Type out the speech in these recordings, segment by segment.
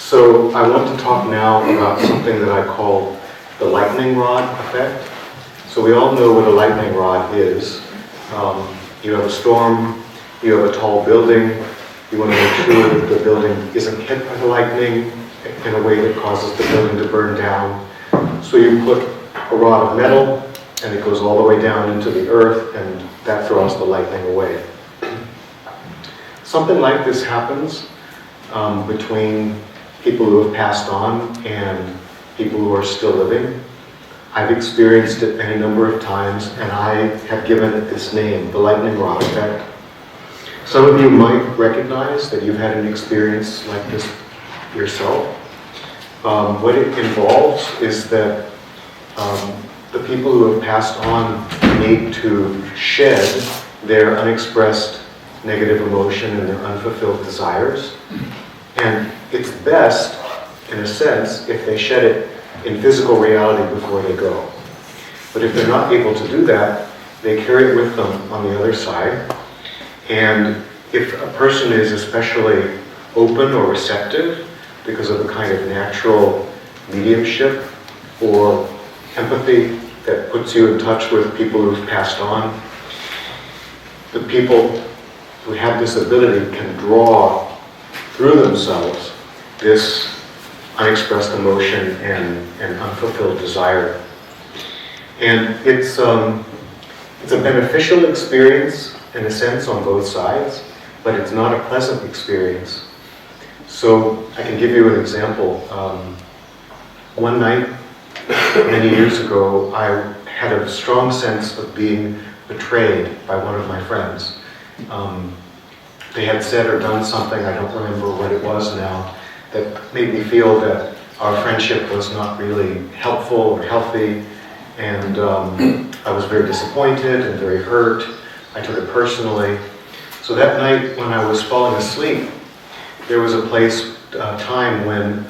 So I want to talk now about something that I call the lightning rod effect. So we all know what a lightning rod is. You have a storm, you have a tall building, you want to make sure that the building isn't hit by the lightning in a way that causes the building to burn down. So you put a rod of metal and it goes all the way down into the earth, and that draws the lightning away. Something like this happens between people who have passed on and people who are still living. I've experienced it any number of times, and I have given it this name, the lightning rod effect. Some of you might recognize that you've had an experience like this yourself. What it involves is that the people who have passed on need to shed their unexpressed negative emotion and their unfulfilled desires. And it's best, in a sense, if they shed it in physical reality before they go. But if they're not able to do that, they carry it with them on the other side. And if a person is especially open or receptive because of a kind of natural mediumship or empathy that puts you in touch with people who've passed on, the people who have this ability can draw through themselves this unexpressed emotion and unfulfilled desire. And it's a beneficial experience in a sense on both sides, but it's not a pleasant experience. So I can give you an example. One night, many years ago, I had a strong sense of being betrayed by one of my friends. They had said or done something, I don't remember what it was now, that made me feel that our friendship was not really helpful or healthy, and I was very disappointed and very hurt. I took it personally. So that night when I was falling asleep, there was a time when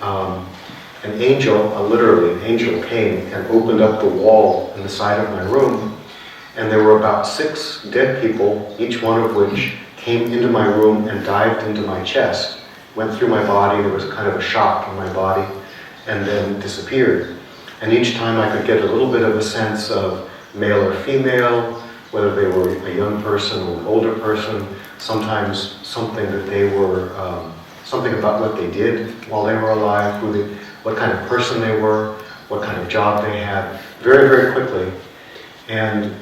an angel, literally an angel, came and opened up the wall in the side of my room, and there were about 6 dead people, each one of which came into my room and dived into my chest, went through my body. There was kind of a shock in my body, and then disappeared. And each time I could get a little bit of a sense of male or female, whether they were a young person or an older person, sometimes something that they were, something about what they did while they were alive, what kind of person they were, what kind of job they had, very, very quickly. And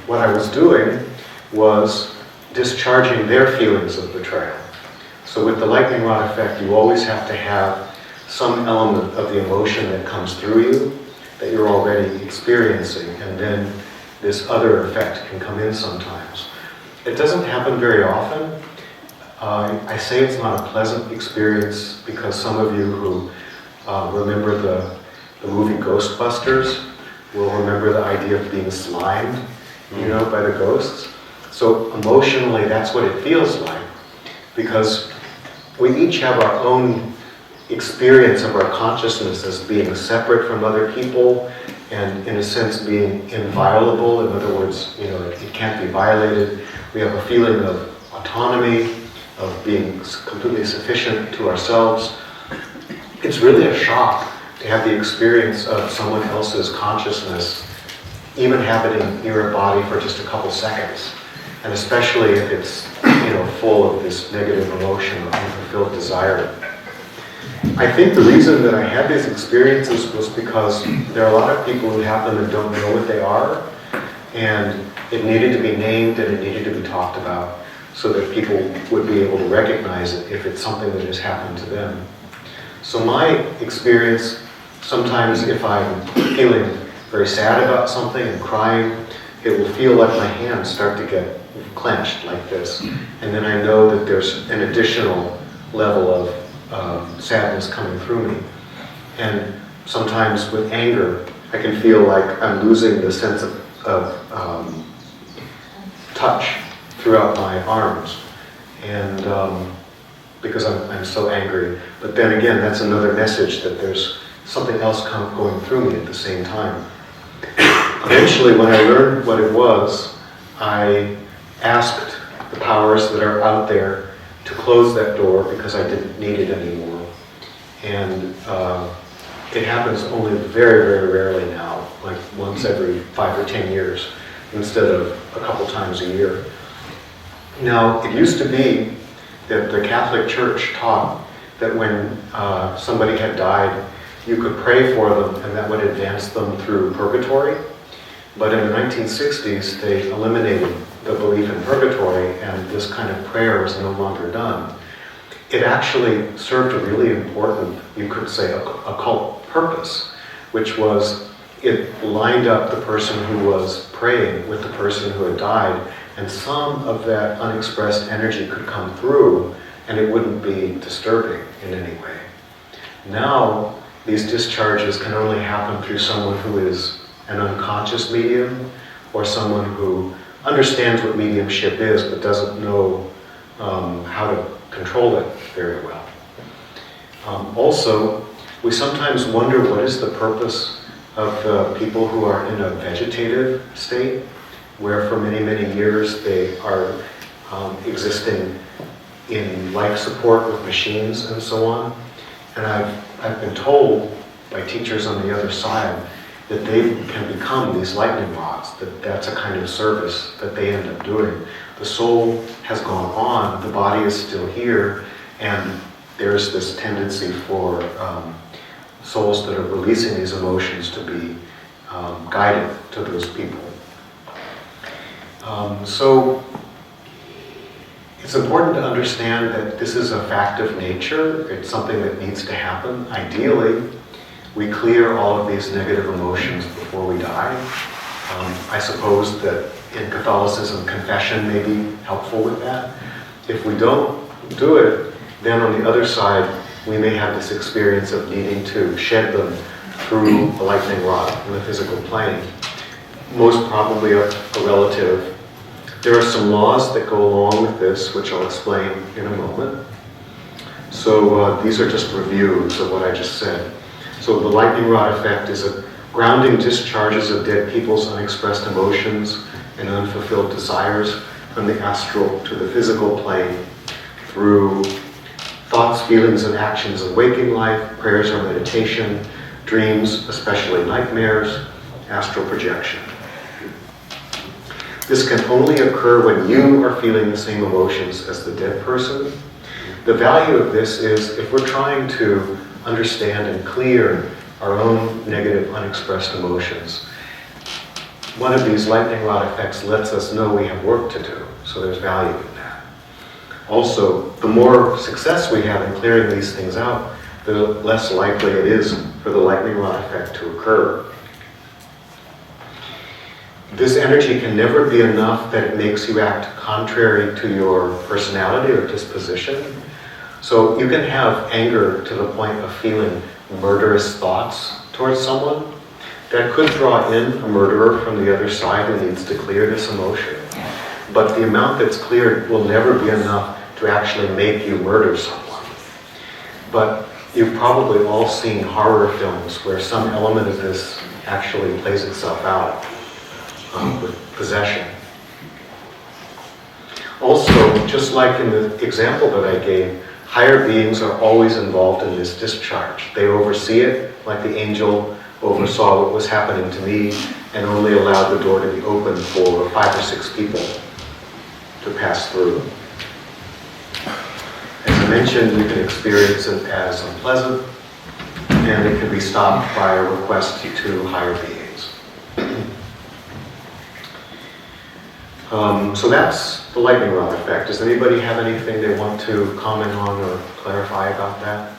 what I was doing was discharging their feelings of betrayal. So with the lightning rod effect, you always have to have some element of the emotion that comes through you that you're already experiencing, and then this other effect can come in sometimes. It doesn't happen very often. I say it's not a pleasant experience because some of you who remember the movie Ghostbusters will remember the idea of being slimed, by the ghosts. So emotionally, that's what it feels like, because we each have our own experience of our consciousness as being separate from other people and, in a sense, being inviolable. In other words, it can't be violated. We have a feeling of autonomy, of being completely sufficient to ourselves. It's really a shock to have the experience of someone else's consciousness even happening near a body for just a couple seconds. And especially if it's, full of this negative emotion or unfulfilled desire. I think the reason that I had these experiences was because there are a lot of people who have them and don't know what they are, and it needed to be named and it needed to be talked about so that people would be able to recognize it if it's something that has happened to them. So my experience, sometimes if I'm feeling very sad about something and crying, it will feel like my hands start to get clenched like this. And then I know that there's an additional level of sadness coming through me. And sometimes with anger, I can feel like I'm losing the sense of touch throughout my arms. And because I'm so angry. But then again, that's another message that there's something else going through me at the same time. Eventually, when I learned what it was, I asked the powers that are out there to close that door because I didn't need it anymore. And it happens only very, very rarely now, like once every 5 or 10 years, instead of a couple times a year. Now, it used to be that the Catholic Church taught that when somebody had died, you could pray for them and that would advance them through purgatory. But in the 1960s, they eliminated the belief in purgatory and this kind of prayer was no longer done. It actually served a really important, you could say, occult purpose, which was it lined up the person who was praying with the person who had died, and some of that unexpressed energy could come through and it wouldn't be disturbing in any way. Now, these discharges can only happen through someone who is an unconscious medium or someone who understands what mediumship is but doesn't know how to control it very well. Also, we sometimes wonder what is the purpose of people who are in a vegetative state, where for many, many years they are existing in life support with machines and so on. And I've been told by teachers on the other side that they can become these lightning rods, that's a kind of service that they end up doing. The soul has gone on, the body is still here, and there's this tendency for souls that are releasing these emotions to be guided to those people. So it's important to understand that this is a fact of nature. It's something that needs to happen. Ideally, we clear all of these negative emotions before we die. I suppose that in Catholicism, confession may be helpful with that. If we don't do it, then on the other side, we may have this experience of needing to shed them through a lightning rod in the physical plane. Most probably a relative. There are some laws that go along with this, which I'll explain in a moment. So these are just reviews of what I just said. So the lightning rod effect is a grounding discharges of dead people's unexpressed emotions and unfulfilled desires from the astral to the physical plane through thoughts, feelings, and actions of waking life, prayers or meditation, dreams, especially nightmares, astral projection. This can only occur when you are feeling the same emotions as the dead person. The value of this is if we're trying to understand and clear our own negative unexpressed emotions, one of these lightning rod effects lets us know we have work to do, so there's value in that. Also, the more success we have in clearing these things out, the less likely it is for the lightning rod effect to occur. This energy can never be enough that it makes you act contrary to your personality or disposition. So you can have anger to the point of feeling murderous thoughts towards someone. That could draw in a murderer from the other side who needs to clear this emotion. But the amount that's cleared will never be enough to actually make you murder someone. But you've probably all seen horror films where some element of this actually plays itself out with possession. Also, just like in the example that I gave, higher beings are always involved in this discharge. They oversee it, like the angel oversaw what was happening to me and only allowed the door to be open for 5 or 6 people to pass through. As I mentioned, you can experience it as unpleasant, and it can be stopped by a request to higher beings. So that's the lightning rod effect. Does anybody have anything they want to comment on or clarify about that?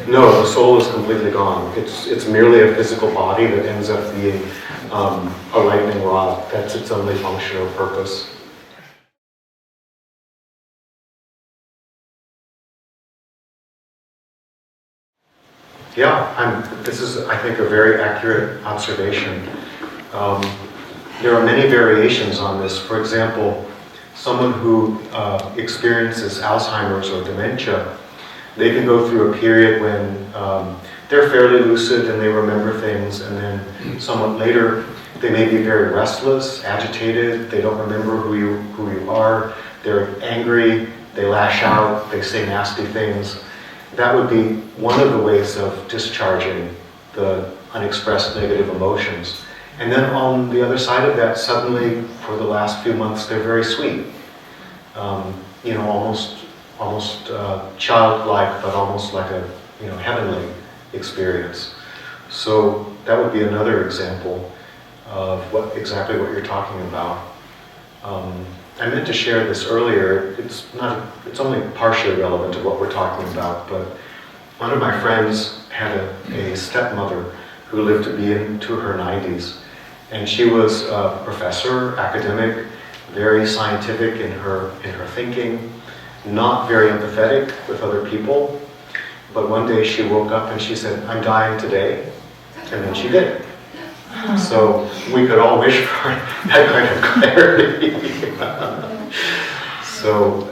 No, the soul is completely gone. It's merely a physical body that ends up being a lightning rod. That's its only function or purpose. Yeah, this is, I think, a very accurate observation. There are many variations on this. For example, someone who experiences Alzheimer's or dementia, they can go through a period when they're fairly lucid and they remember things, and then somewhat later They may be very restless, agitated, they don't remember who you are, they're angry, they lash out, they say nasty things. That would be one of the ways of discharging the unexpressed negative emotions. And then on the other side of that, suddenly, for the last few months, they're very sweet. Almost childlike, but almost like a heavenly experience. So that would be another example of exactly what you're talking about. I meant to share this earlier. It's only partially relevant to what we're talking about, but one of my friends had a stepmother who lived to be into her 90s, and she was a professor, academic, very scientific in her thinking, not very empathetic with other people. But one day she woke up and she said, "I'm dying today," and then she did. So we could all wish for that kind of clarity. So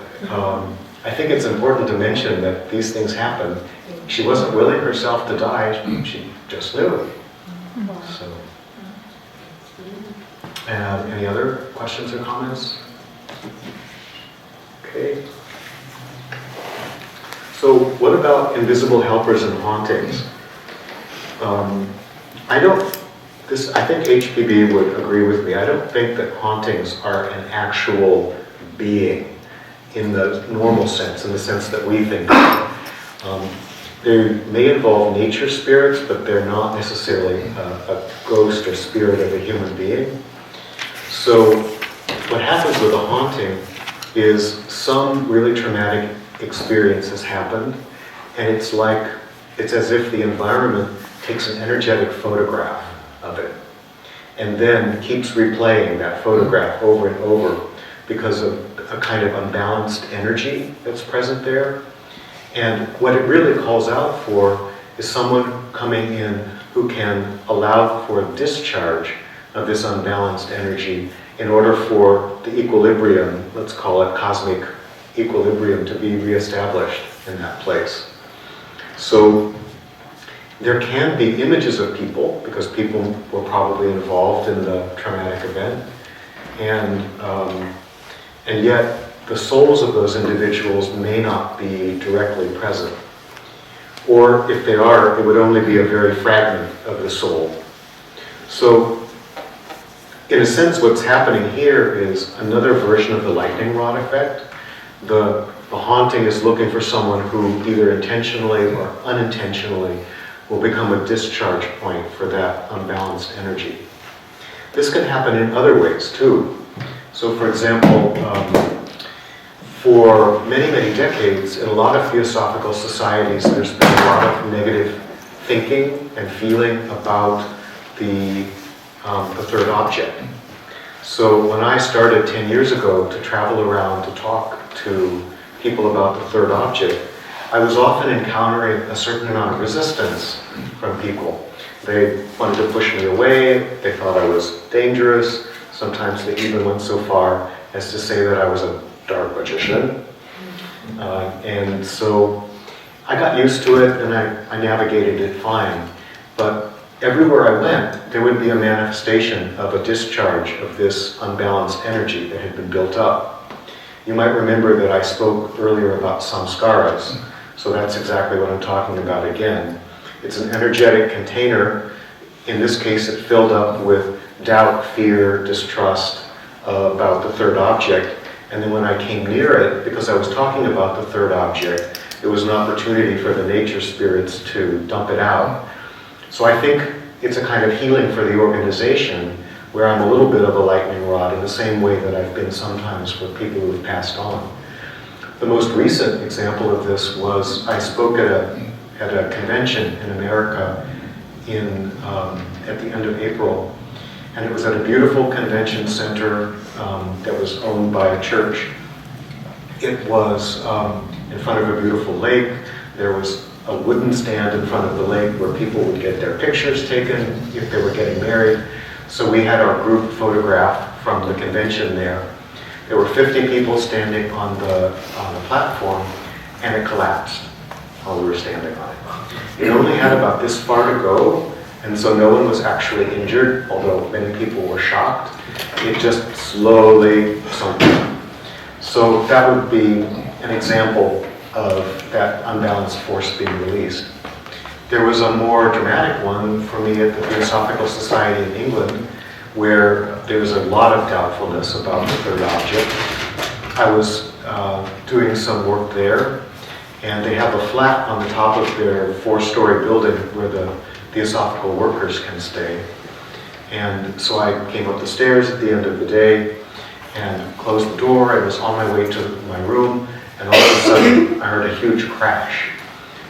I think it's important to mention that these things happen. She wasn't willing herself to die, she just knew it. So, any other questions or comments? Okay. So what about invisible helpers and hauntings? I think HPB would agree with me. I don't think that hauntings are an actual being in the normal sense, in the sense that we think of. They may involve nature spirits, but they're not necessarily a ghost or spirit of a human being. So what happens with a haunting is some really traumatic experience has happened, and it's as if the environment takes an energetic photograph of it and then keeps replaying that photograph over and over because of a kind of unbalanced energy that's present there. And what it really calls out for is someone coming in who can allow for a discharge of this unbalanced energy in order for the equilibrium, let's call it cosmic equilibrium, to be reestablished in that place. So there can be images of people, because people were probably involved in the traumatic event, and yet the souls of those individuals may not be directly present. Or if they are, it would only be a very fragment of the soul. So in a sense, what's happening here is another version of the lightning rod effect. The haunting is looking for someone who either intentionally or unintentionally will become a discharge point for that unbalanced energy. This can happen in other ways too. So for example, for many, many decades, in a lot of Theosophical societies, there's been a lot of negative thinking and feeling about the third object. So when I started 10 years ago to travel around to talk to people about the third object, I was often encountering a certain amount of resistance from people. They wanted to push me away, they thought I was dangerous, sometimes they even went so far as to say that I was a dark magician. And so I got used to it and I navigated it fine. But everywhere I went, there would be a manifestation of a discharge of this unbalanced energy that had been built up. You might remember that I spoke earlier about samskaras, so that's exactly what I'm talking about again. It's an energetic container. In this case, it filled up with doubt, fear, distrust about the third object. And then when I came near it, because I was talking about the third object, it was an opportunity for the nature spirits to dump it out. So I think it's a kind of healing for the organization where I'm a little bit of a lightning rod in the same way that I've been sometimes for people who have passed on. The most recent example of this was I spoke at a convention in America at the end of April, and it was at a beautiful convention center that was owned by a church. It was in front of a beautiful lake. There was a wooden stand in front of the lake where people would get their pictures taken if they were getting married. So we had our group photographed from the convention there. There were 50 people standing on the platform, and it collapsed while we were standing on it. It only had about this far to go, And so no one was actually injured, although many people were shocked. It just slowly sunk in. So that would be an example of that unbalanced force being released. There was a more dramatic one for me at the Theosophical Society in England, where there was a lot of doubtfulness about the third object. I was doing some work there, and they have a flat on the top of their 4-story building where the Theosophical workers can stay. And so I came up the stairs at the end of the day and closed the door. I was on my way to my room, and all of a sudden I heard a huge crash.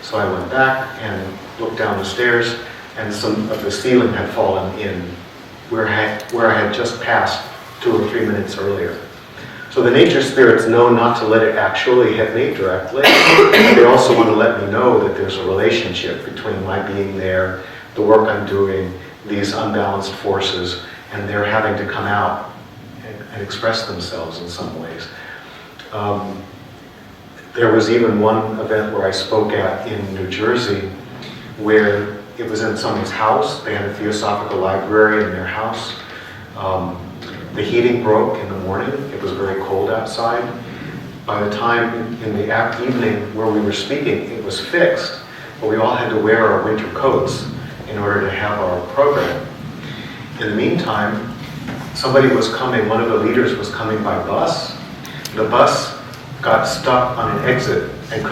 So I went back and looked down the stairs, and some of the ceiling had fallen in where I had just passed 2 or 3 minutes earlier. So the nature spirits know not to let it actually hit me directly. They also want to let me know that there's a relationship between my being there, the work I'm doing, these unbalanced forces, and they're having to come out and express themselves in some ways. There was even one event where I spoke at in New Jersey, where it was in someone's house. They had a Theosophical library in their house. The heating broke in the morning. It was very cold outside. By the time in the evening where we were speaking, it was fixed, but we all had to wear our winter coats in order to have our program. In the meantime, somebody was coming, one of the leaders was coming by bus. The bus got stuck on an exit and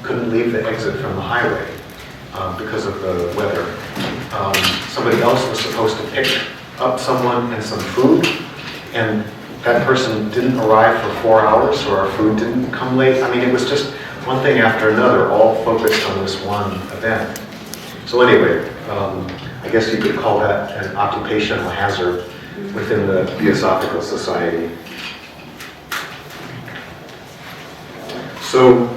couldn't leave the exit from the highway because of the weather. Somebody else was supposed to pick up someone and some food, and that person didn't arrive for 4 hours, so our food didn't come late. I mean, it was just one thing after another, all focused on this one event. So anyway, I guess you could call that an occupational hazard within the Theosophical Society. So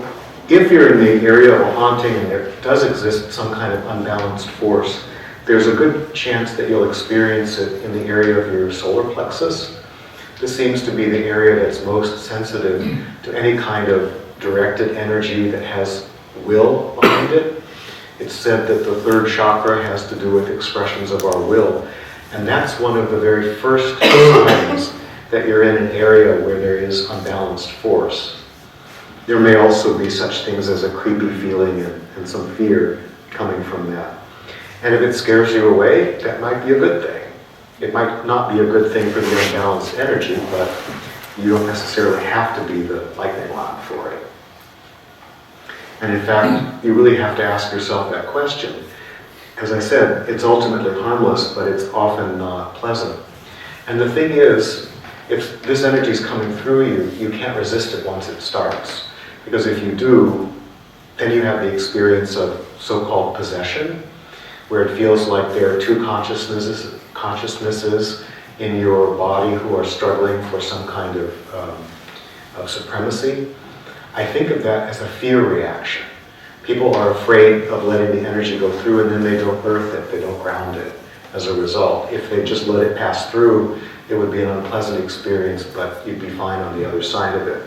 if you're in the area of a haunting and there does exist some kind of unbalanced force, there's a good chance that you'll experience it in the area of your solar plexus. This seems to be the area that's most sensitive to any kind of directed energy that has will behind it. It's said that the third chakra has to do with expressions of our will. And that's one of the very first signs that you're in an area where there is unbalanced force. There may also be such things as a creepy feeling and some fear coming from that. And if it scares you away, that might be a good thing. It might not be a good thing for the unbalanced energy, but you don't necessarily have to be the lightning rod for it. And in fact, you really have to ask yourself that question. As I said, it's ultimately harmless, but it's often not pleasant. And the thing is, if this energy is coming through you, you can't resist it once it starts. Because if you do, then you have the experience of so-called possession, where it feels like there are two consciousnesses in your body who are struggling for some kind of supremacy. I think of that as a fear reaction. People are afraid of letting the energy go through, and then they don't earth it, they don't ground it as a result. If they just let it pass through, it would be an unpleasant experience, but you'd be fine on the other side of it.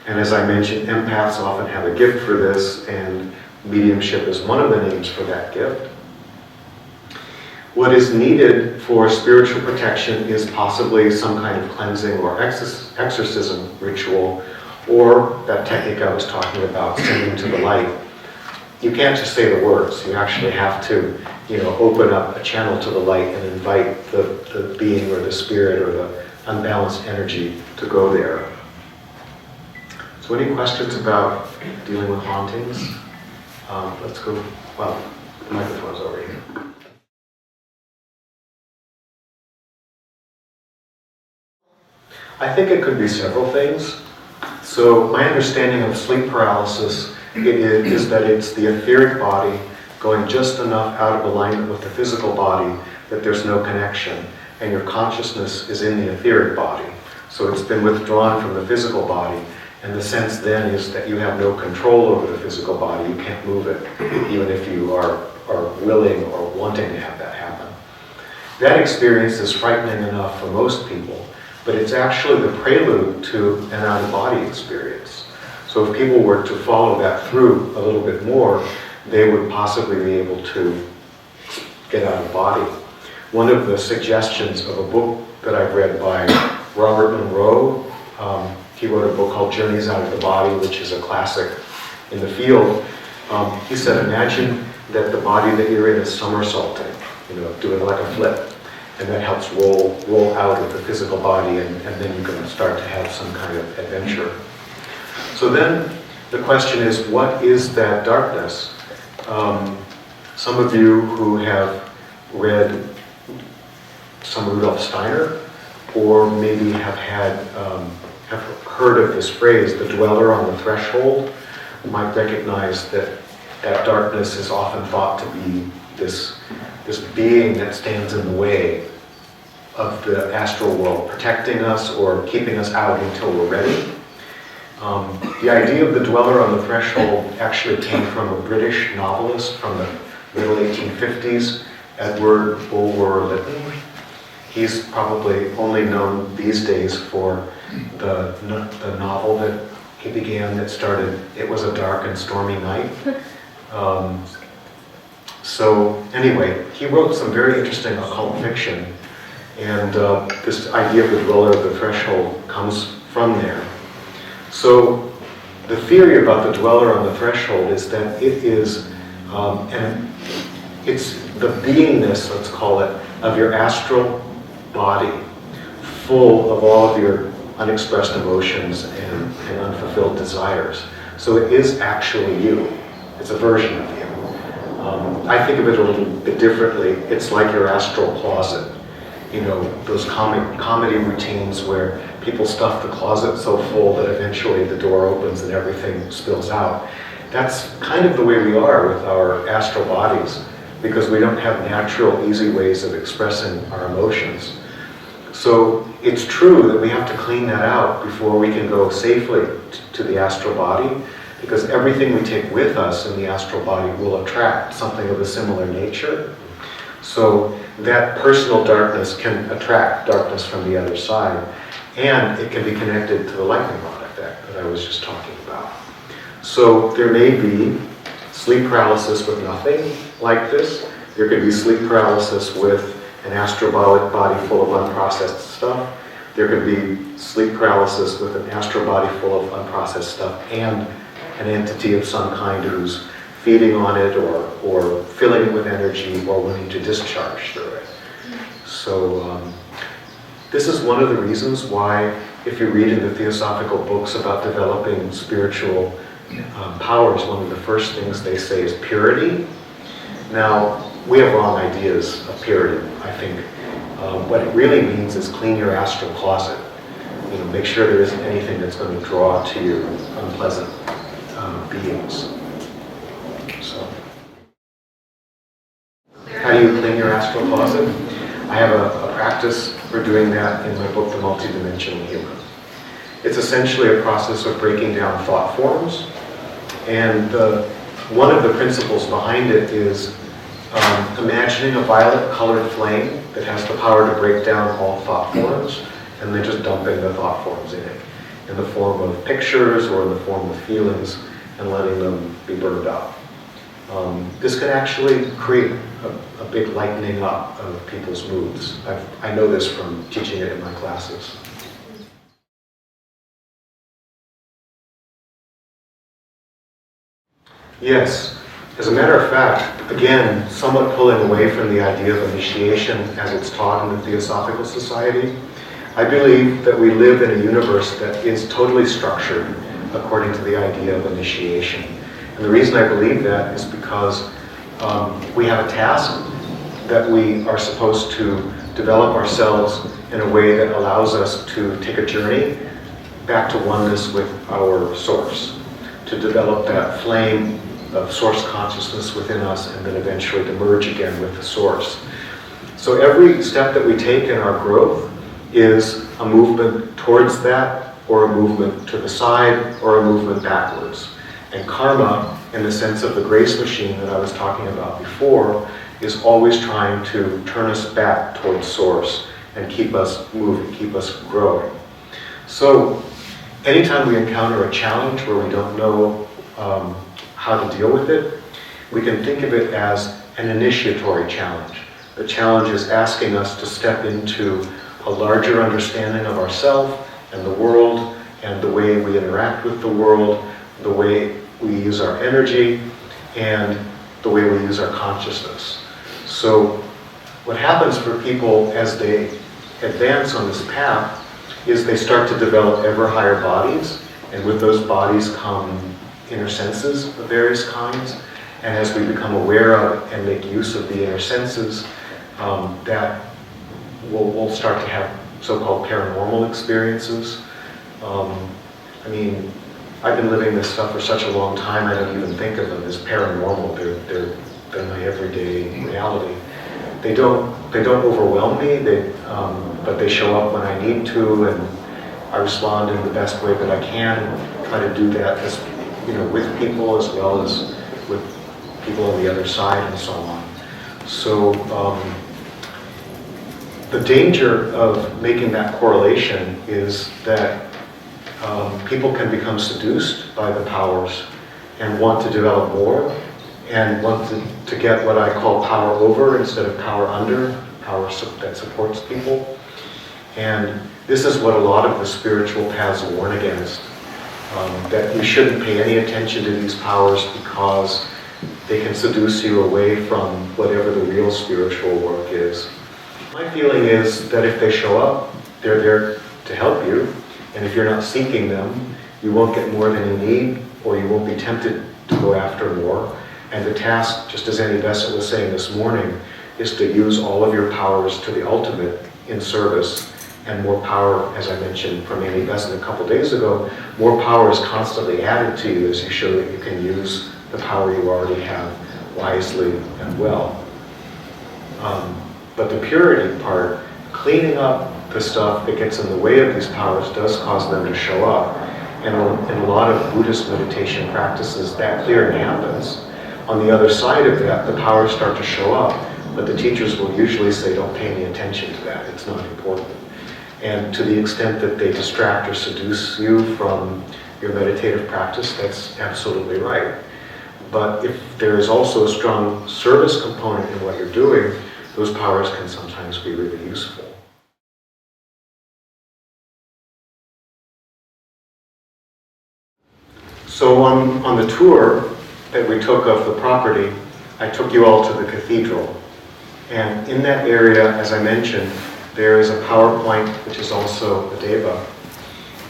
And as I mentioned, empaths often have a gift for this, and mediumship is one of the names for that gift. What is needed for spiritual protection is possibly some kind of cleansing or exorcism ritual, or that technique I was talking about, sending to the light. You can't just say the words. You actually have to, open up a channel to the light and invite the being or the spirit or the unbalanced energy to go there. So any questions about dealing with hauntings? Let's go, the microphone's over here. I think it could be several things. So my understanding of sleep paralysis is that it's the etheric body going just enough out of alignment with the physical body that there's no connection, and your consciousness is in the etheric body. So it's been withdrawn from the physical body, and the sense then is that you have no control over the physical body. You can't move it, even if you are willing or wanting to have that happen. That experience is frightening enough for most people, but it's actually the prelude to an out-of-body experience. So if people were to follow that through a little bit more, they would possibly be able to get out of body. One of the suggestions of a book that I've read by Robert Monroe, he wrote a book called Journeys Out of the Body, which is a classic in the field. He said, imagine that the body that you're in is somersaulting, doing like a flip, and that helps roll out of the physical body, and then you can start to have some kind of adventure. So then the question is, what is that darkness? Some of you who have read some Rudolf Steiner, or maybe have heard of this phrase, the dweller on the threshold, might recognize that darkness is often thought to be this being that stands in the way of the astral world, protecting us or keeping us out until we're ready. The idea of the dweller on the threshold actually came from a British novelist from the middle 1850s, Edward Bulwer-Lytton. He's probably only known these days for the novel that he began that started, "It Was a Dark and Stormy Night." So anyway, he wrote some very interesting occult fiction, and this idea of the dweller of the threshold comes from there. So the theory about the dweller on the threshold is that it is, it's the beingness, let's call it, of your astral body, full of all of your unexpressed emotions and unfulfilled desires. So it is actually you. It's a version of you. I think of it a little bit differently. It's like your astral closet. Those comedy routines where people stuff the closet so full that eventually the door opens and everything spills out. That's kind of the way we are with our astral bodies, because we don't have natural, easy ways of expressing our emotions. So it's true that we have to clean that out before we can go safely to the astral body, because everything we take with us in the astral body will attract something of a similar nature. So that personal darkness can attract darkness from the other side, and it can be connected to the lightning rod effect that I was just talking about. So there may be sleep paralysis with nothing like this. There could be sleep paralysis with an astral body full of unprocessed stuff. There could be sleep paralysis with an astral body full of unprocessed stuff and an entity of some kind who's feeding on it or filling it with energy or wanting to discharge through it. So this is one of the reasons why, if you read in the Theosophical books about developing spiritual powers, one of the first things they say is purity. Now, we have wrong ideas of purity, I think. What it really means is clean your astral closet. Make sure there isn't anything that's going to draw to you unpleasant beings. So, how do you clean your astral closet? I have a practice for doing that in my book, The Multidimensional Human. It's essentially a process of breaking down thought forms, and one of the principles behind it is imagining a violet-colored flame that has the power to break down all thought forms, and then just dumping the thought forms in it, in the form of pictures or in the form of feelings, and letting them be burned up. This can actually create a big lightening up of people's moods. I know this from teaching it in my classes. Yes. As a matter of fact, again, somewhat pulling away from the idea of initiation as it's taught in the Theosophical Society, I believe that we live in a universe that is totally structured according to the idea of initiation. And the reason I believe that is because we have a task that we are supposed to develop ourselves in a way that allows us to take a journey back to oneness with our source, to develop that flame of source consciousness within us, and then eventually to merge again with the source. So every step that we take in our growth is a movement towards that, or a movement to the side, or a movement backwards. And karma, in the sense of the grace machine that I was talking about before, is always trying to turn us back towards source and keep us moving, keep us growing. So anytime we encounter a challenge where we don't know how to deal with it, we can think of it as an initiatory challenge. The challenge is asking us to step into a larger understanding of ourselves and the world and the way we interact with the world, the way we use our energy, and the way we use our consciousness. So what happens for people as they advance on this path is they start to develop ever higher bodies, and with those bodies come inner senses of various kinds. And as we become aware of and make use of the inner senses, that we'll start to have so-called paranormal experiences. I mean, I've been living this stuff for such a long time, I don't even think of them as paranormal. They're my everyday reality. They don't overwhelm me, but they show up when I need to, and I respond in the best way that I can. Try to do that as, with people as well as with people on the other side and so on. So the danger of making that correlation is that people can become seduced by the powers and want to develop more and want to get what I call power over instead of power under, power that supports people. And this is what a lot of the spiritual paths warn against, that you shouldn't pay any attention to these powers because they can seduce you away from whatever the real spiritual work is. My feeling is that if they show up, they're there to help you, and if you're not seeking them, you won't get more than you need, or you won't be tempted to go after more. And the task, just as Annie Besant was saying this morning, is to use all of your powers to the ultimate in service. And more power, as I mentioned from Annie Besant a couple days ago, more power is constantly added to you as you show that you can use the power you already have wisely and well. But the purity part, cleaning up the stuff that gets in the way of these powers does cause them to show up. And in a lot of Buddhist meditation practices, that clearing happens. On the other side of that, the powers start to show up, but the teachers will usually say, don't pay any attention to that, it's not important. And to the extent that they distract or seduce you from your meditative practice, that's absolutely right. But if there is also a strong service component in what you're doing, those powers can sometimes be really useful. So on the tour that we took of the property, I took you all to the cathedral. And in that area, as I mentioned, there is a power point, which is also a deva.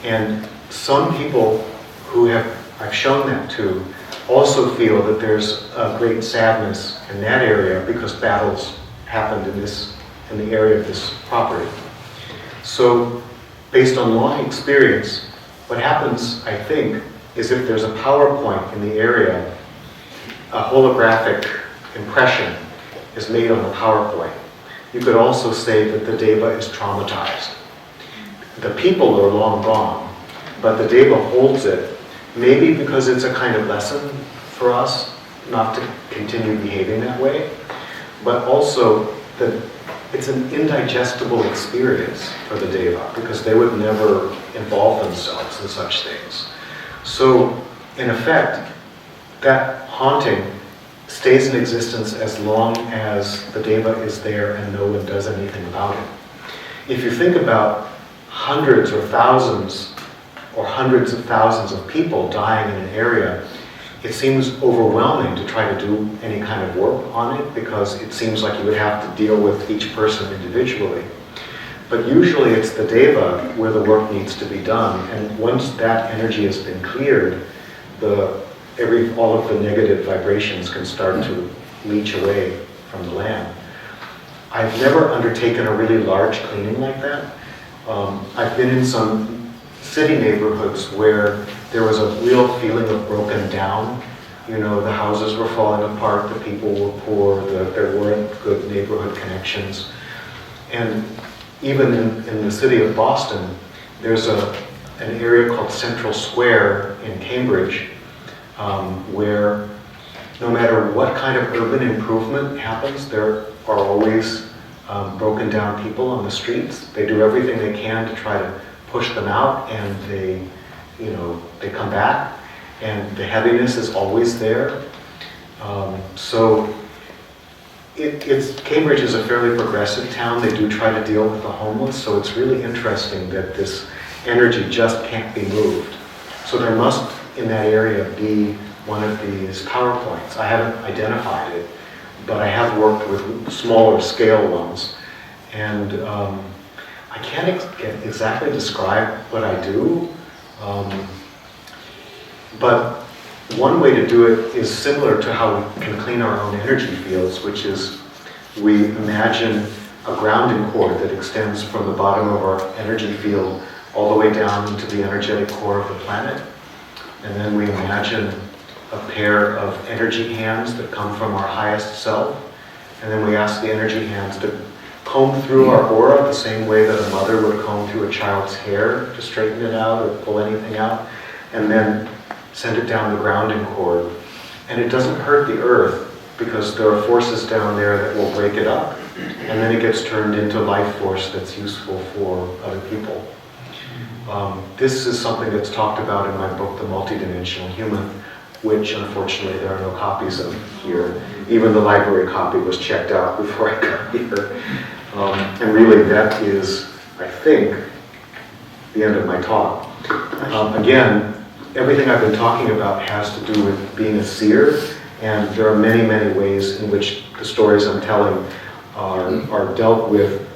And some people who I've shown that to also feel that there's a great sadness in that area because battles happened in the area of this property. So, based on long experience, what happens, I think, is if there's a power point in the area, a holographic impression is made on the power point. You could also say that the deva is traumatized. The people are long gone, but the deva holds it, maybe because it's a kind of lesson for us not to continue behaving that way, but also that it's an indigestible experience for the deva because they would never involve themselves in such things. So, in effect, that haunting stays in existence as long as the deva is there and no one does anything about it. If you think about hundreds or thousands or hundreds of thousands of people dying in an area, it seems overwhelming to try to do any kind of work on it because it seems like you would have to deal with each person individually. But usually it's the deva where the work needs to be done, and once that energy has been cleared, all of the negative vibrations can start to leach away from the land. I've never undertaken a really large cleaning like that. I've been in some city neighborhoods where there was a real feeling of broken down. You know, the houses were falling apart, the people were poor, there weren't good neighborhood connections. And even in the city of Boston, there's an area called Central Square in Cambridge, where no matter what kind of urban improvement happens, there are always broken down people on the streets. They do everything they can to try to push them out, and they come back, and the heaviness is always there. So Cambridge is a fairly progressive town. They do try to deal with the homeless, so it's really interesting that this energy just can't be moved. So there must, in that area, be one of these power points. I haven't identified it, but I have worked with smaller scale ones. And I can't exactly describe what I do, but one way to do it is similar to how we can clean our own energy fields, which is we imagine a grounding cord that extends from the bottom of our energy field all the way down into the energetic core of the planet. And then we imagine a pair of energy hands that come from our highest self. And then we ask the energy hands to comb through our aura the same way that a mother would comb through a child's hair to straighten it out or pull anything out. And then send it down the grounding cord. And it doesn't hurt the earth because there are forces down there that will break it up. And then it gets turned into life force that's useful for other people. This is something that's talked about in my book, The Multidimensional Human, which unfortunately there are no copies of here. Even the library copy was checked out before I got here. And really that is, I think, the end of my talk. Again, everything I've been talking about has to do with being a seer, and there are many, many ways in which the stories I'm telling are dealt with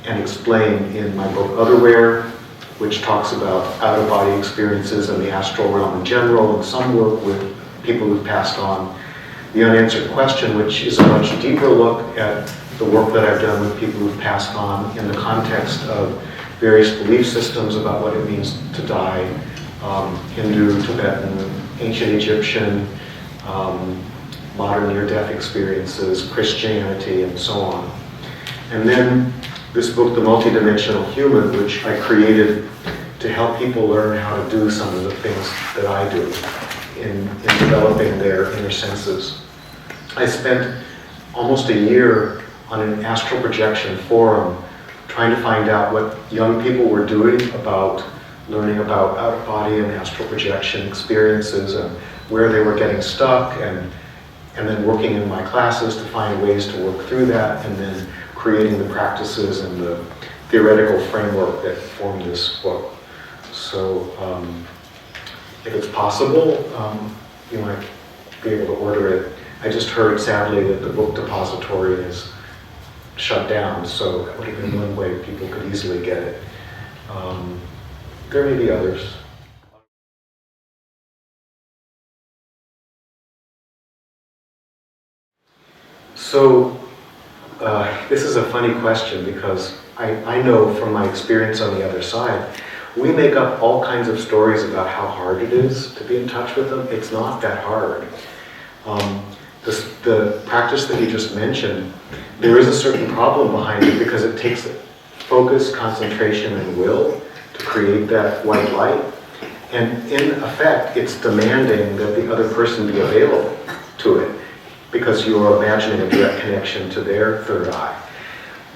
and explained in my book Otherwhere, which talks about out-of-body experiences and the astral realm in general, and some work with people who've passed on. The Unanswered Question, which is a much deeper look at the work that I've done with people who've passed on in the context of various belief systems about what it means to die, Hindu, Tibetan, ancient Egyptian, modern near-death experiences, Christianity, and so on. And then this book, The Multidimensional Human, which I created to help people learn how to do some of the things that I do in developing their inner senses. I spent almost a year on an astral projection forum trying to find out what young people were doing about learning about out-of-body and astral projection experiences and where they were getting stuck, and then working in my classes to find ways to work through that, and then creating the practices and the theoretical framework that formed this book. So if it's possible, you might be able to order it. I just heard, sadly, that the book depository is shut down, so that would have been one way people could easily get it. There may be others. So this is a funny question because I know from my experience on the other side, we make up all kinds of stories about how hard it is to be in touch with them. It's not that hard. The practice that you just mentioned, there is a certain problem behind it because it takes focus, concentration, and will to create that white light. And in effect, it's demanding that the other person be available to it because you are imagining a direct connection to their third eye.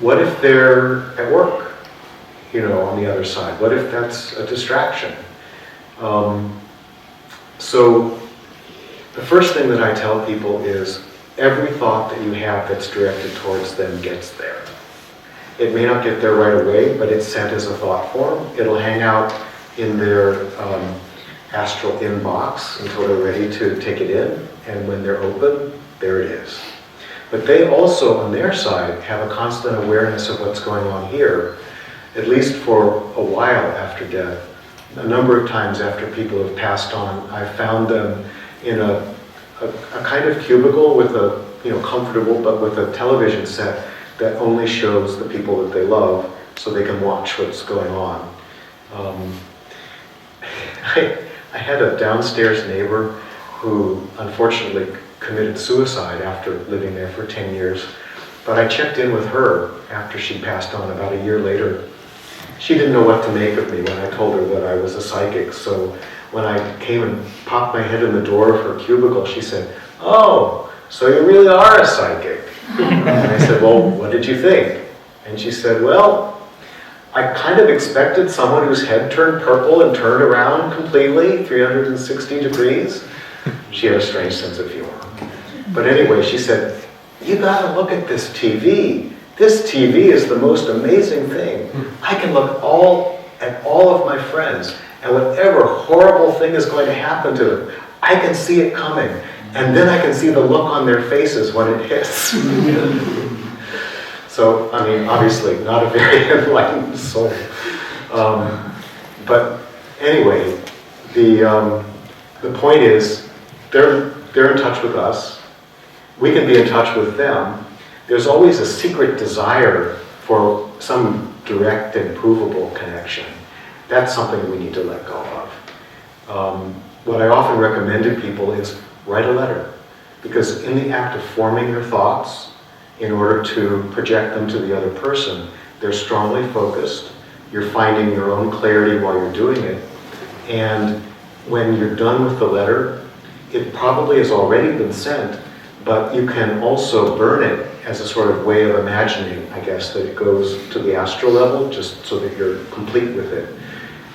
What if they're at work, on the other side? What if that's a distraction? So the first thing that I tell people is every thought that you have that's directed towards them gets there. It may not get there right away, but it's sent as a thought form. It'll hang out in their astral inbox until they're ready to take it in, and when they're open, there it is. But they also, on their side, have a constant awareness of what's going on here, at least for a while after death. A number of times after people have passed on, I've found them in a kind of cubicle with a, comfortable, but with a television set that only shows the people that they love so they can watch what's going on. I had a downstairs neighbor who unfortunately committed suicide after living there for 10 years. But I checked in with her after she passed on about a year later. She didn't know what to make of me when I told her that I was a psychic. So when I came and popped my head in the door of her cubicle, she said, "Oh, so you really are a psychic." And I said, "Well, what did you think?" And she said, "Well, I kind of expected someone whose head turned purple and turned around completely, 360 degrees. She had a strange sense of humor. But anyway, she said, you gotta look at this TV. This TV is the most amazing thing. I can look at all of my friends, and whatever horrible thing is going to happen to them, I can see it coming. And then I can see the look on their faces when it hits. So, I mean, obviously, not a very enlightened soul. But anyway, the point is, they're in touch with us. We can be in touch with them. There's always a secret desire for some direct and provable connection. That's something we need to let go of. What I often recommend to people is write a letter. Because in the act of forming your thoughts, in order to project them to the other person, they're strongly focused. You're finding your own clarity while you're doing it. And when you're done with the letter, it probably has already been sent, but you can also burn it as a sort of way of imagining, I guess, that it goes to the astral level, just so that you're complete with it.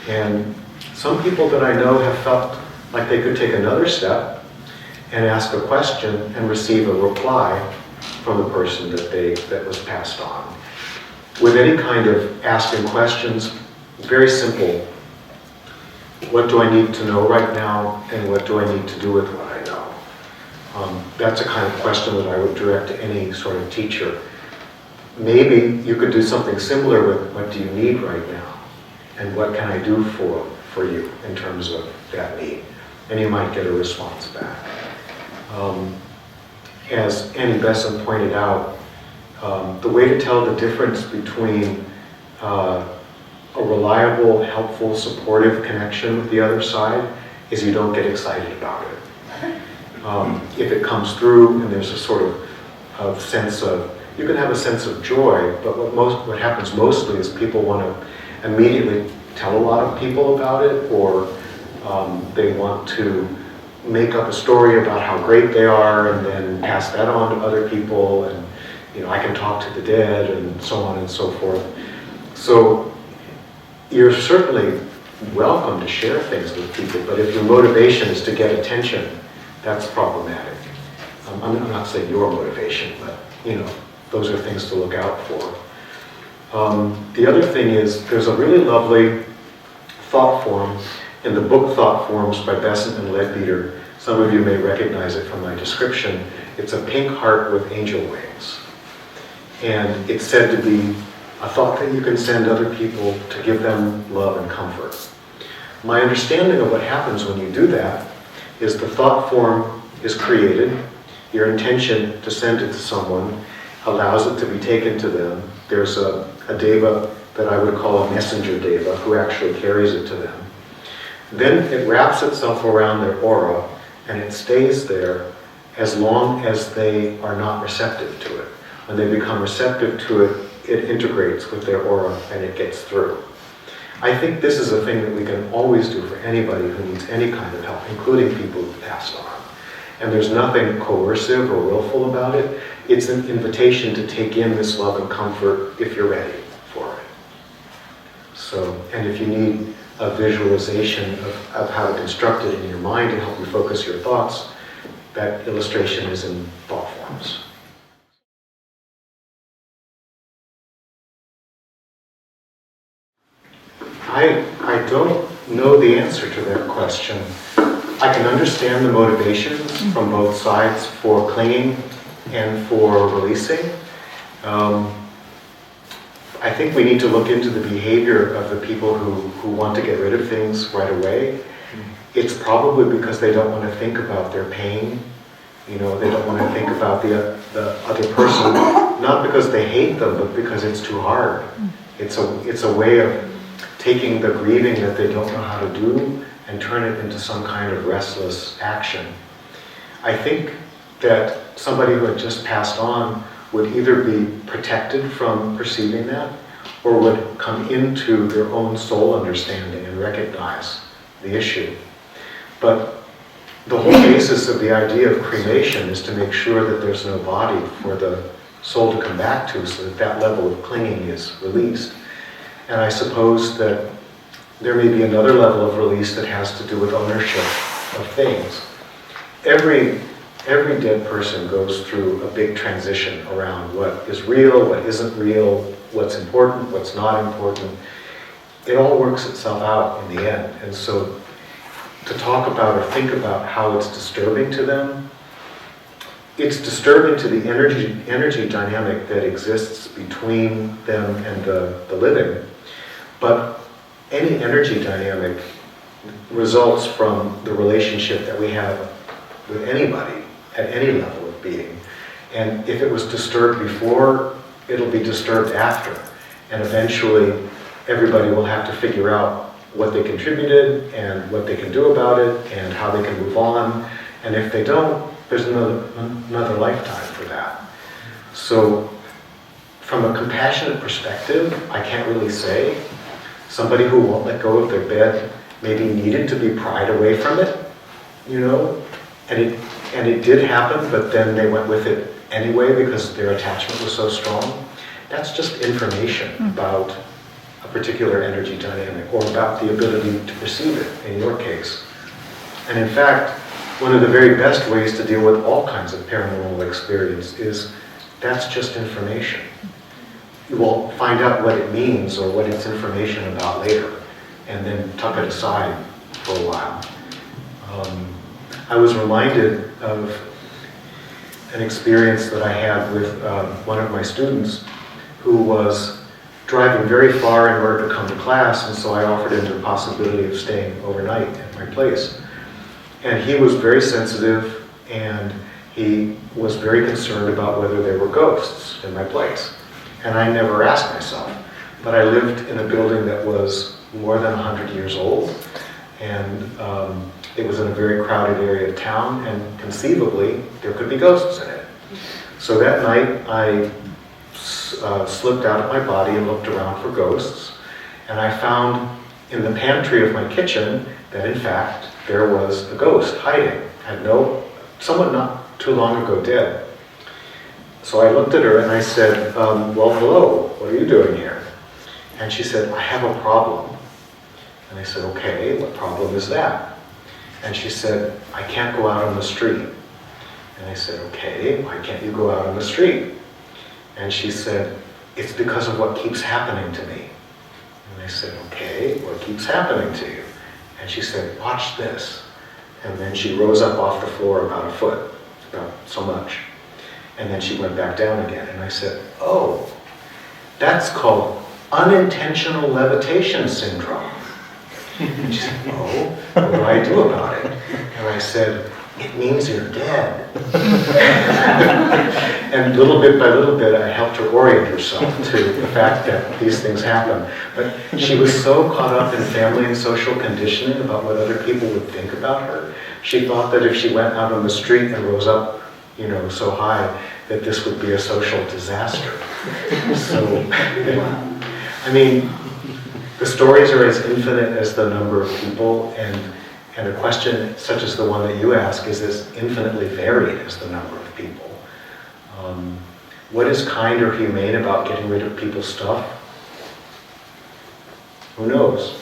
And some people that I know have felt like they could take another step and ask a question and receive a reply from the person that was passed on. With any kind of asking questions, very simple. What do I need to know right now, and what do I need to do with what I know? That's a kind of question that I would direct to any sort of teacher. Maybe you could do something similar with, what do you need right now? And what can I do for you in terms of that need? And you might get a response back. As Annie Besson pointed out, the way to tell the difference between a reliable, helpful, supportive connection with the other side is you don't get excited about it. If it comes through and there's a sort of sense of, you can have a sense of joy, but what happens mostly is people want to immediately tell a lot of people about it, or they want to make up a story about how great they are and then pass that on to other people, and I can talk to the dead and so on and so forth. So you're certainly welcome to share things with people, but if your motivation is to get attention, that's problematic. I'm not saying your motivation, but those are things to look out for. The other thing is, there's a really lovely thought form in the book Thought Forms by Besant and Leadbeater. Some of you may recognize it from my description. It's a pink heart with angel wings. And it's said to be a thought that you can send other people to give them love and comfort. My understanding of what happens when you do that is the thought form is created, your intention to send it to someone allows it to be taken to them. There's a deva that I would call a messenger deva who actually carries it to them. Then it wraps itself around their aura and it stays there as long as they are not receptive to it. When they become receptive to it, it integrates with their aura and it gets through. I think this is a thing that we can always do for anybody who needs any kind of help, including people who've passed on. And there's nothing coercive or willful about it. It's an invitation to take in this love and comfort if you're ready for it. So, and if you need a visualization of how to construct it in your mind to help you focus your thoughts, that illustration is in thought forms. I don't know the answer to that question. I can understand the motivations from both sides for clinging and for releasing. I think we need to look into the behavior of the people who want to get rid of things right away. It's probably because they don't want to think about their pain. They don't want to think about the other person, not because they hate them, but because it's too hard. It's a way of taking the grieving that they don't know how to do and turn it into some kind of restless action. I think that somebody who had just passed on would either be protected from perceiving that, or would come into their own soul understanding and recognize the issue. But the whole basis of the idea of cremation is to make sure that there's no body for the soul to come back to, so that that level of clinging is released. And I suppose that there may be another level of release that has to do with ownership of things. Every every dead person goes through a big transition around what is real, what isn't real, what's important, what's not important. It all works itself out in the end. And so to talk about or think about how it's disturbing to them, it's disturbing to the energy dynamic that exists between them and the living. But any energy dynamic results from the relationship that we have with anybody at any level of being. And if it was disturbed before, it'll be disturbed after. And eventually, everybody will have to figure out what they contributed and what they can do about it and how they can move on. And if they don't, there's another lifetime for that. So from a compassionate perspective, I can't really say. Somebody who won't let go of their bed maybe needed to be pried away from it, you know, and it did happen, but then they went with it anyway because their attachment was so strong. That's just information about a particular energy dynamic or about the ability to perceive it in your case. And in fact, one of the very best ways to deal with all kinds of paranormal experience is that's just information. You will find out what it means or what it's information about later, and then tuck it aside for a while. I was reminded of an experience that I had with one of my students who was driving very far in order to come to class, and so I offered him the possibility of staying overnight at my place. And he was very sensitive, and he was very concerned about whether there were ghosts in my place. And I never asked myself, but I lived in a building that was more than 100 years old, and it was in a very crowded area of town, and conceivably there could be ghosts in it. So that night I slipped out of my body and looked around for ghosts, and I found in the pantry of my kitchen that in fact there was a ghost hiding. Someone not too long ago dead. So I looked at her and I said, well, hello, what are you doing here? And she said, I have a problem. And I said, okay, what problem is that? And she said, I can't go out on the street. And I said, okay, why can't you go out on the street? And she said, it's because of what keeps happening to me. And I said, okay, what keeps happening to you? And she said, watch this. And then she rose up off the floor about a foot, about so much. And then she went back down again. And I said, oh, that's called unintentional levitation syndrome. And she said, oh, what do I do about it? And I said, it means you're dead. And little bit by little bit, I helped her orient herself to the fact that these things happen. But she was so caught up in family and social conditioning about what other people would think about her. She thought that if she went out on the street and rose up, so high, that this would be a social disaster. So, I mean, the stories are as infinite as the number of people, and a question such as the one that you ask is as infinitely varied as the number of people. What is kind or humane about getting rid of people's stuff? Who knows?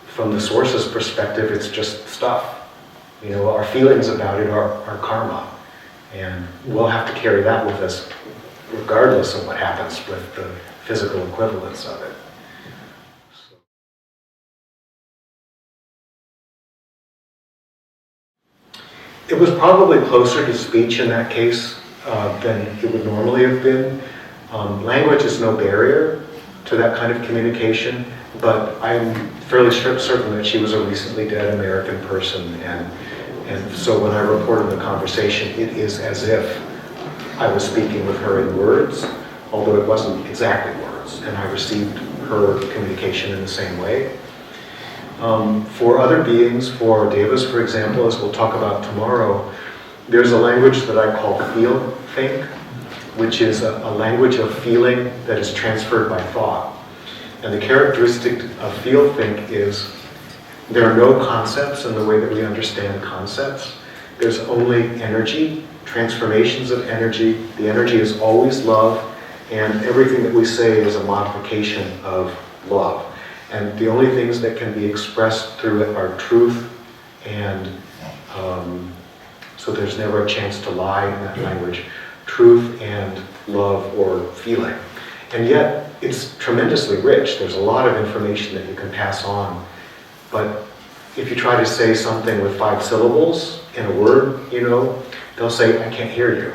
From the source's perspective, it's just stuff. Our feelings about it are karma. And we'll have to carry that with us regardless of what happens with the physical equivalence of it. It was probably closer to speech in that case than it would normally have been. Language is no barrier to that kind of communication, but I'm fairly certain that she was a recently dead American person, and so when I reported the conversation, it is as if I was speaking with her in words, although it wasn't exactly words, and I received her communication in the same way. For other beings, for devas, for example, as we'll talk about tomorrow, there's a language that I call feel-think, which is a language of feeling that is transferred by thought. And the characteristic of feel-think is there are no concepts in the way that we understand concepts. There's only energy, transformations of energy. The energy is always love, and everything that we say is a modification of love. And the only things that can be expressed through it are truth and So there's never a chance to lie in that language. Truth and love or feeling. And yet, it's tremendously rich. There's a lot of information that you can pass on. But if you try to say something with 5 syllables in a word, they'll say, I can't hear you,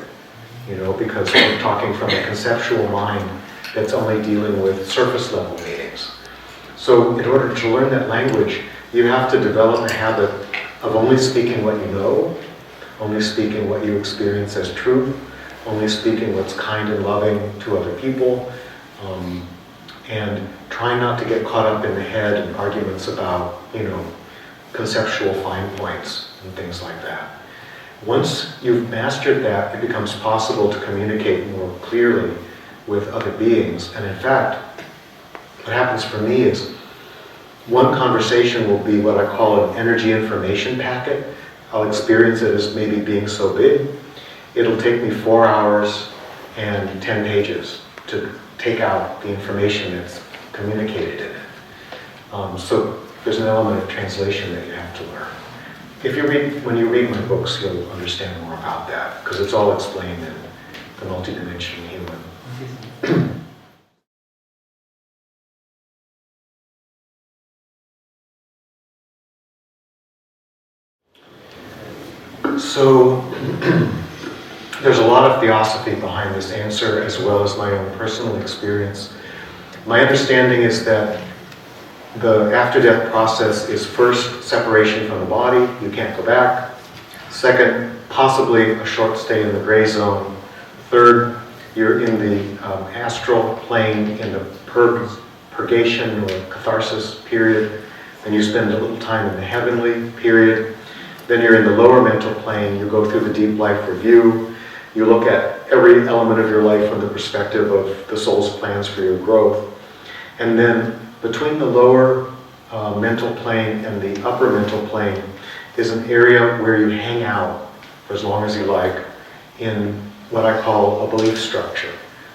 because we're talking from a conceptual mind that's only dealing with surface level meanings. So in order to learn that language, you have to develop a habit of only speaking what you know, only speaking what you experience as truth, only speaking what's kind and loving to other people, and trying not to get caught up in the head in arguments about, conceptual fine points and things like that. Once you've mastered that, it becomes possible to communicate more clearly with other beings. And in fact, what happens for me is one conversation will be what I call an energy information packet. I'll experience it as maybe being so big. It'll take me 4 hours and 10 pages to take out the information that's communicated in it. So there's an element of translation that you have to learn. When you read my books, you'll understand more about that, because it's all explained in The Multidimensional Human. So there's a lot of theosophy behind this answer, as well as my own personal experience. My understanding is that the after-death process is first separation from the body, you can't go back. Second, possibly a short stay in the gray zone. Third, you're in the astral plane in the purgation or catharsis period. Then you spend a little time in the heavenly period. Then you're in the lower mental plane, you go through the deep life review. You look at every element of your life from the perspective of the soul's plans for your growth. And then between the lower mental plane and the upper mental plane is an area where you hang out for as long as you like in what I call a belief structure.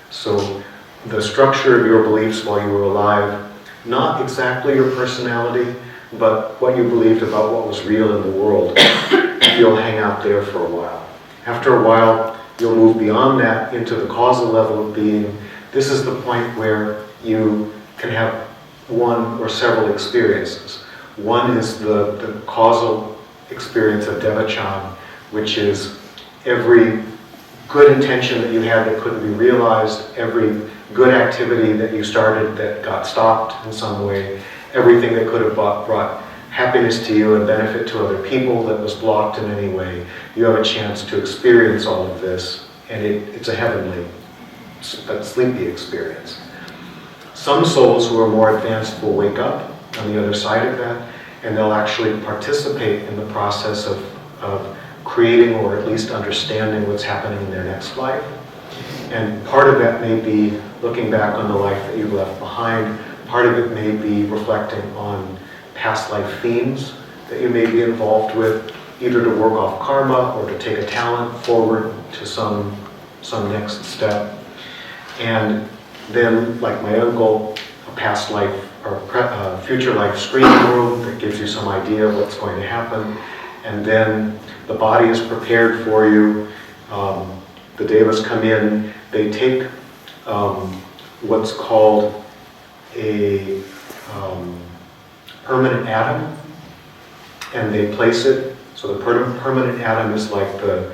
So the structure of your beliefs while you were alive, not exactly your personality, but what you believed about what was real in the world. You'll hang out there for a while. After a while, you'll move beyond that into the causal level of being. This is the point where you can have one or several experiences. One is the causal experience of devachan, which is every good intention that you had that couldn't be realized, every good activity that you started that got stopped in some way, everything that could have brought happiness to you and benefit to other people that was blocked in any way. You have a chance to experience all of this, and it's a heavenly, sleepy experience. Some souls who are more advanced will wake up on the other side of that, and they'll actually participate in the process of creating or at least understanding what's happening in their next life. And part of that may be looking back on the life that you've left behind. Part of it may be reflecting on past life themes that you may be involved with, either to work off karma or to take a talent forward to some next step. And then, like my uncle, a past life or future life screening room that gives you some idea of what's going to happen. And then the body is prepared for you. The devas come in, they take what's called a permanent atom, and they place it. So the permanent atom is like the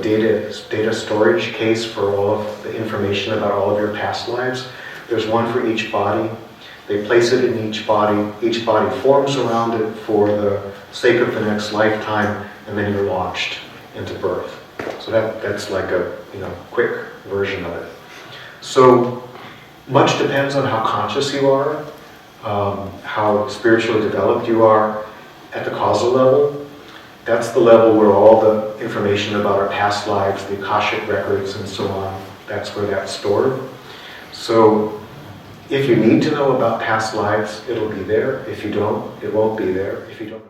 data storage case for all of the information about all of your past lives. There's one for each body. They place it in each body. Each body forms around it for the sake of the next lifetime, and then you're launched into birth. So that's like a quick version of it. So much depends on how conscious you are, how spiritually developed you are at the causal level. That's the level where all the information about our past lives, the Akashic records and so on, that's where that's stored. So if you need to know about past lives, it'll be there. If you don't, it won't be there. If you don't